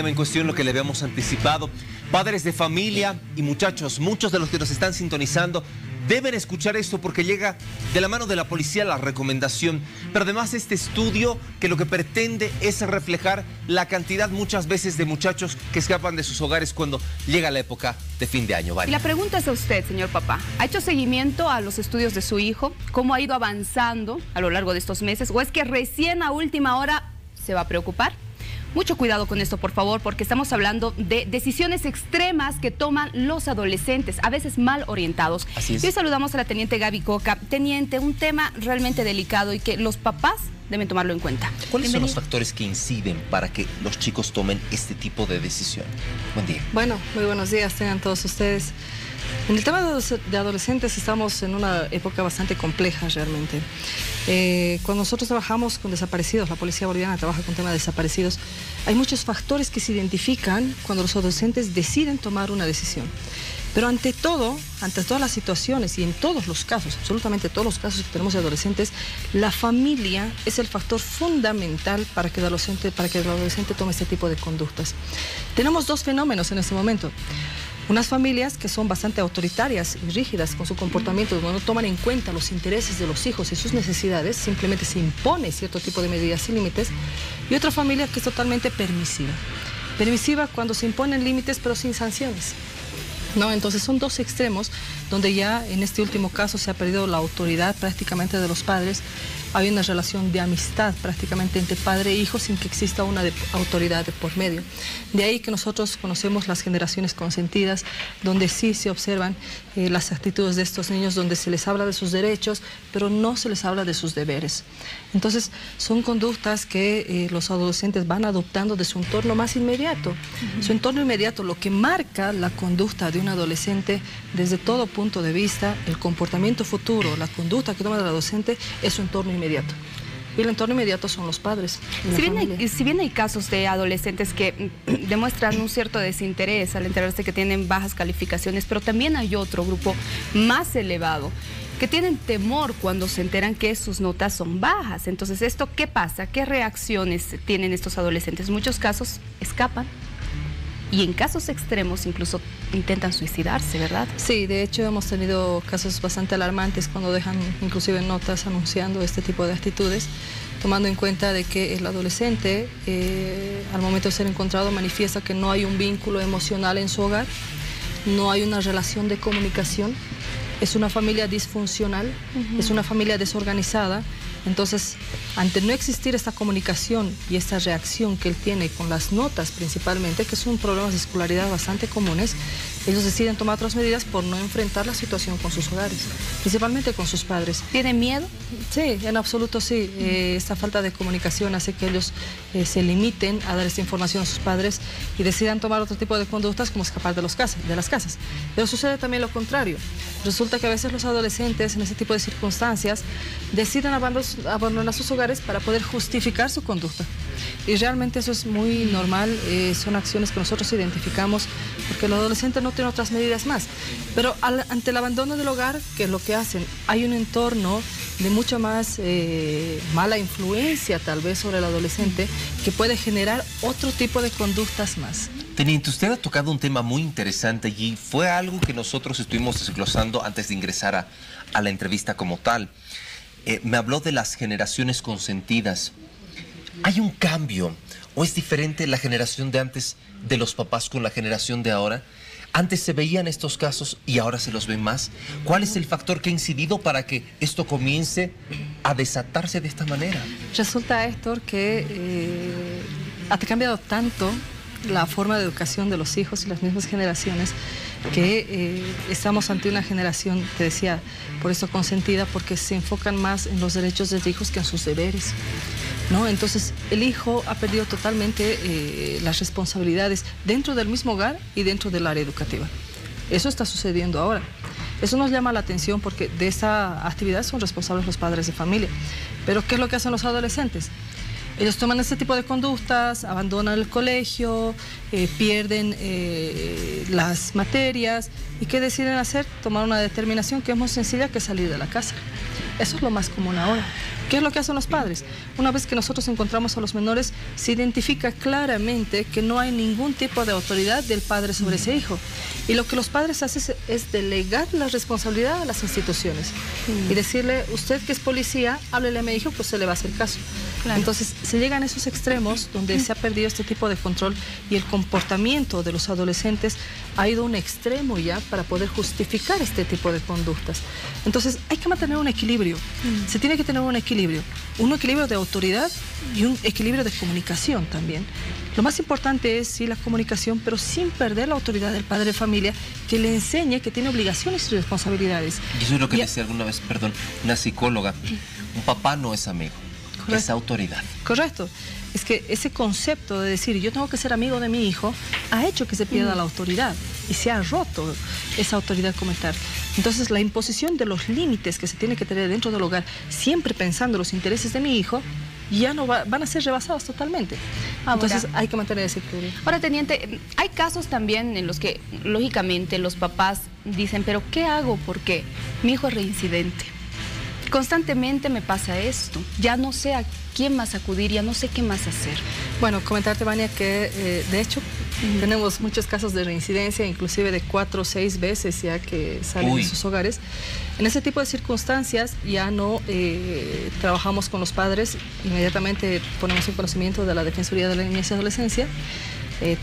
tema en cuestión, lo que le habíamos anticipado. Padres de familia y muchachos, muchos de los que nos están sintonizando deben escuchar esto porque llega de la mano de la policía la recomendación. Pero además este estudio que lo que pretende es reflejar la cantidad muchas veces de muchachos que escapan de sus hogares cuando llega la época de fin de año. Vale. Y la pregunta es a usted, señor papá. ¿Ha hecho seguimiento a los estudios de su hijo? ¿Cómo ha ido avanzando a lo largo de estos meses? ¿O es que recién a última hora se va a preocupar? Mucho cuidado con esto, por favor, porque estamos hablando de decisiones extremas que toman los adolescentes, a veces mal orientados. Así es. Y hoy saludamos a la teniente Gaby Coca. Teniente, un tema realmente delicado y que los papás deben tomarlo en cuenta. ¿Cuáles son los factores que inciden para que los chicos tomen este tipo de decisión? Buen día. Bueno, muy buenos días tengan todos ustedes. En el tema de adolescentes estamos en una época bastante compleja realmente. Cuando nosotros trabajamos con desaparecidos, la policía boliviana trabaja con temas de desaparecidos, hay muchos factores que se identifican cuando los adolescentes deciden tomar una decisión. Pero ante todo, ante todas las situaciones y en todos los casos, absolutamente todos los casos que tenemos de adolescentes, la familia es el factor fundamental para que el adolescente tome este tipo de conductas. Tenemos dos fenómenos en este momento. Unas familias que son bastante autoritarias y rígidas con su comportamiento, donde no toman en cuenta los intereses de los hijos y sus necesidades, simplemente se impone cierto tipo de medidas sin límites, y otra familia que es totalmente permisiva. Permisiva cuando se imponen límites pero sin sanciones. ¿No? Entonces son dos extremos donde ya en este último caso se ha perdido la autoridad prácticamente de los padres. Hay una relación de amistad prácticamente entre padre e hijo sin que exista una autoridad de por medio. De ahí que nosotros conocemos las generaciones consentidas, donde sí se observan las actitudes de estos niños, donde se les habla de sus derechos, pero no se les habla de sus deberes. Entonces son conductas que los adolescentes van adoptando de su entorno más inmediato. Su entorno inmediato, lo que marca la conducta de un adolescente desde todo punto de vista, el comportamiento futuro, la conducta que toma el adolescente es su entorno inmediato. Y el entorno inmediato son los padres. Si bien hay casos de adolescentes que demuestran un cierto desinterés al enterarse que tienen bajas calificaciones, pero también hay otro grupo más elevado que tienen temor cuando se enteran que sus notas son bajas. Entonces, ¿esto qué pasa? ¿Qué reacciones tienen estos adolescentes? En muchos casos escapan. Y en casos extremos incluso intentan suicidarse, ¿verdad? Sí, de hecho hemos tenido casos bastante alarmantes cuando dejan inclusive notas anunciando este tipo de actitudes, tomando en cuenta de que el adolescente al momento de ser encontrado manifiesta que no hay un vínculo emocional en su hogar, no hay una relación de comunicación, es una familia disfuncional, es una familia desorganizada. Entonces, ante no existir esta comunicación y esta reacción que él tiene con las notas principalmente, que son problemas de escolaridad bastante comunes, ellos deciden tomar otras medidas por no enfrentar la situación con sus hogares, principalmente con sus padres. ¿Tienen miedo? Sí, en absoluto sí. Esta falta de comunicación hace que ellos se limiten a dar esta información a sus padres y decidan tomar otro tipo de conductas como escapar de las casas. Pero sucede también lo contrario. Resulta que a veces los adolescentes en ese tipo de circunstancias deciden abandonar sus hogares para poder justificar su conducta. Y realmente eso es muy normal, son acciones que nosotros identificamos porque el adolescente no tiene otras medidas más. Pero ante el abandono del hogar, ¿qué es lo que hacen? Hay un entorno de mucha más mala influencia tal vez sobre el adolescente que puede generar otro tipo de conductas más. Teniente, usted ha tocado un tema muy interesante y fue algo que nosotros estuvimos desglosando antes de ingresar a la entrevista como tal. Me habló de las generaciones consentidas. ¿Hay un cambio o es diferente la generación de antes de los papás con la generación de ahora? Antes se veían estos casos y ahora se los ven más. ¿Cuál es el factor que ha incidido para que esto comience a desatarse de esta manera? Resulta, Héctor, que ha cambiado tanto la forma de educación de los hijos y las mismas generaciones que estamos ante una generación, te decía, por eso consentida, porque se enfocan más en los derechos de los hijos que en sus deberes, ¿no? Entonces el hijo ha perdido totalmente las responsabilidades dentro del mismo hogar y dentro del área educativa. Eso está sucediendo ahora. Eso nos llama la atención porque de esa actividad son responsables los padres de familia. Pero ¿qué es lo que hacen los adolescentes? Ellos toman este tipo de conductas, abandonan el colegio, pierden las materias. ¿Y qué deciden hacer? Tomar una determinación que es muy sencilla, que es salir de la casa. Eso es lo más común ahora. ¿Qué es lo que hacen los padres? Una vez que nosotros encontramos a los menores, se identifica claramente que no hay ningún tipo de autoridad del padre sobre ese hijo. Y lo que los padres hacen es delegar la responsabilidad a las instituciones. Y decirle, usted que es policía, háblele a mi hijo, pues se le va a hacer caso. Claro. Entonces, se llegan a esos extremos donde se ha perdido este tipo de control y el comportamiento de los adolescentes ha ido a un extremo ya para poder justificar este tipo de conductas. Entonces, hay que mantener un equilibrio. Se tiene que tener un equilibrio de autoridad y un equilibrio de comunicación también. Lo más importante es, sí, la comunicación, pero sin perder la autoridad del padre de familia, que le enseñe que tiene obligaciones y responsabilidades. Y eso es lo que decía alguna vez, perdón, una psicóloga. Un papá no es amigo, es autoridad. Correcto. Es que ese concepto de decir yo tengo que ser amigo de mi hijo ha hecho que se pierda la autoridad y se ha roto esa autoridad como tal. Entonces la imposición de los límites que se tiene que tener dentro del hogar, siempre pensando en los intereses de mi hijo, ya no van a ser rebasados totalmente. Entonces hay que mantener ese equilibrio. Ahora, teniente, hay casos también en los que lógicamente los papás dicen, pero ¿qué hago? Porque mi hijo es reincidente. Constantemente me pasa esto, ya no sé a quién más acudir, ya no sé qué más hacer. Bueno, comentarte, Vania, que de hecho tenemos muchos casos de reincidencia, inclusive de 4 o 6 veces ya que salen de sus hogares. En ese tipo de circunstancias ya no trabajamos con los padres, inmediatamente ponemos en conocimiento de la Defensoría de la Niñez y Adolescencia,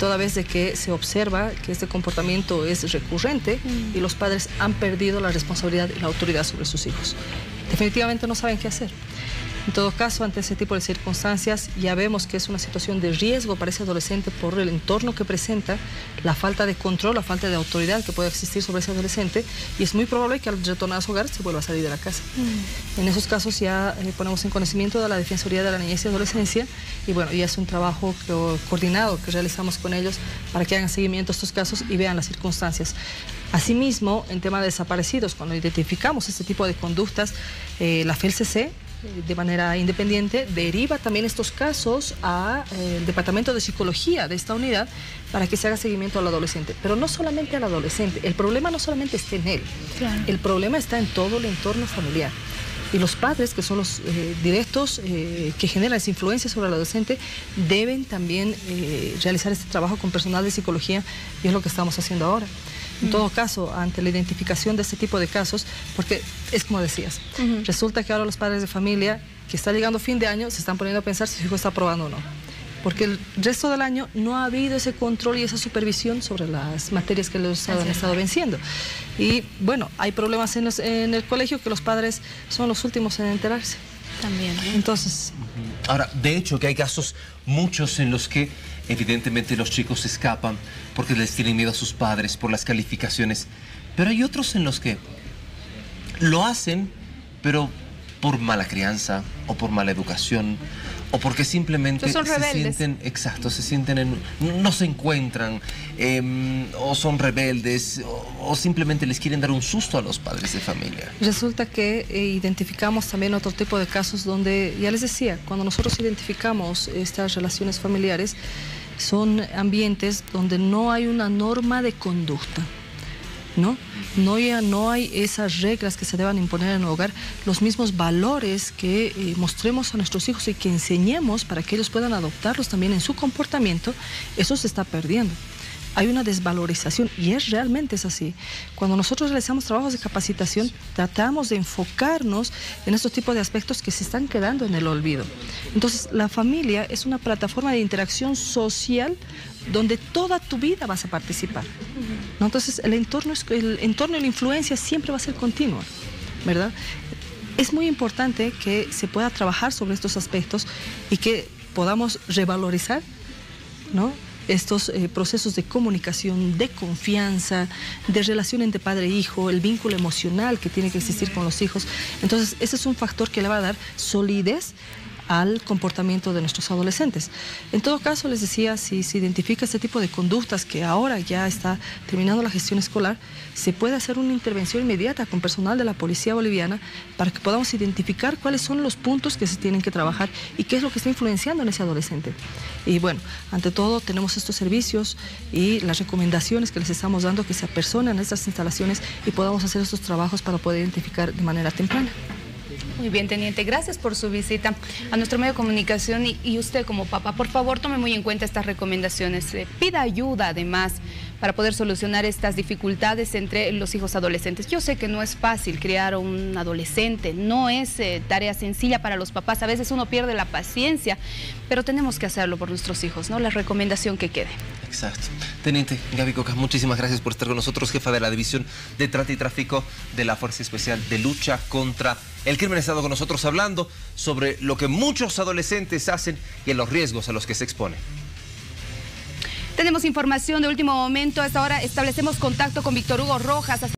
toda vez de que se observa que este comportamiento es recurrente y los padres han perdido la responsabilidad y la autoridad sobre sus hijos. Definitivamente no saben qué hacer. En todo caso, ante ese tipo de circunstancias, ya vemos que es una situación de riesgo para ese adolescente por el entorno que presenta, la falta de control, la falta de autoridad que puede existir sobre ese adolescente, y es muy probable que al retornar a su hogar se vuelva a salir de la casa. En esos casos ya ponemos en conocimiento de la Defensoría de la Niñez y Adolescencia, y bueno, ya es un trabajo coordinado que realizamos con ellos para que hagan seguimiento a estos casos y vean las circunstancias. Asimismo, en tema de desaparecidos, cuando identificamos este tipo de conductas, la FELCC, de manera independiente, deriva también estos casos al Departamento de Psicología de esta unidad para que se haga seguimiento al adolescente. Pero no solamente al adolescente, el problema no solamente está en él, claro. El problema está en todo el entorno familiar. Y los padres, que son los directos que generan esa influencia sobre el adolescente, deben también realizar este trabajo con personal de psicología, y es lo que estamos haciendo ahora. En todo caso, ante la identificación de este tipo de casos, porque es como decías, resulta que ahora los padres de familia que está llegando fin de año se están poniendo a pensar si su hijo está aprobando o no. Porque el resto del año no ha habido ese control y esa supervisión sobre las materias que los han estado venciendo. Y bueno, hay problemas en el colegio que los padres son los últimos en enterarse. También, ¿no? Entonces... Ahora, de hecho, que hay casos muchos en los que evidentemente los chicos se escapan porque les tienen miedo a sus padres por las calificaciones, pero hay otros en los que lo hacen, pero por mala crianza o por mala educación o porque simplemente se sienten no se encuentran o son rebeldes o simplemente les quieren dar un susto a los padres de familia. Resulta que identificamos también otro tipo de casos donde, ya les decía, cuando nosotros identificamos estas relaciones familiares, son ambientes donde no hay una norma de conducta, ¿no? No hay esas reglas que se deban imponer en el hogar, los mismos valores que mostremos a nuestros hijos y que enseñemos para que ellos puedan adoptarlos también en su comportamiento, eso se está perdiendo. Hay una desvalorización y realmente es así. Cuando nosotros realizamos trabajos de capacitación, tratamos de enfocarnos en estos tipos de aspectos que se están quedando en el olvido. Entonces, la familia es una plataforma de interacción social donde toda tu vida vas a participar, ¿no? Entonces, el entorno y la influencia siempre va a ser continua, ¿verdad? Es muy importante que se pueda trabajar sobre estos aspectos y que podamos revalorizar, ¿no?, estos procesos de comunicación, de confianza, de relación entre padre e hijo, el vínculo emocional que tiene que existir con los hijos. Entonces, ese es un factor que le va a dar solidez al comportamiento de nuestros adolescentes. En todo caso, les decía, si se identifica este tipo de conductas que ahora ya está terminando la gestión escolar, se puede hacer una intervención inmediata con personal de la Policía Boliviana para que podamos identificar cuáles son los puntos que se tienen que trabajar y qué es lo que está influenciando en ese adolescente. Y bueno, ante todo tenemos estos servicios y las recomendaciones que les estamos dando, que se apersonen a estas instalaciones y podamos hacer estos trabajos para poder identificar de manera temprana. Muy bien, teniente, gracias por su visita a nuestro medio de comunicación y usted como papá, por favor, tome muy en cuenta estas recomendaciones. Pida ayuda además para poder solucionar estas dificultades entre los hijos adolescentes. Yo sé que no es fácil criar a un adolescente, no es tarea sencilla para los papás, a veces uno pierde la paciencia, pero tenemos que hacerlo por nuestros hijos, ¿no? La recomendación que quede. Exacto. Teniente Gaby Coca, muchísimas gracias por estar con nosotros, jefa de la División de Trata y Tráfico de la Fuerza Especial de Lucha contra el Crimen. Ha estado con nosotros hablando sobre lo que muchos adolescentes hacen y los riesgos a los que se exponen. Tenemos información de último momento. Hasta ahora establecemos contacto con Víctor Hugo Rojas.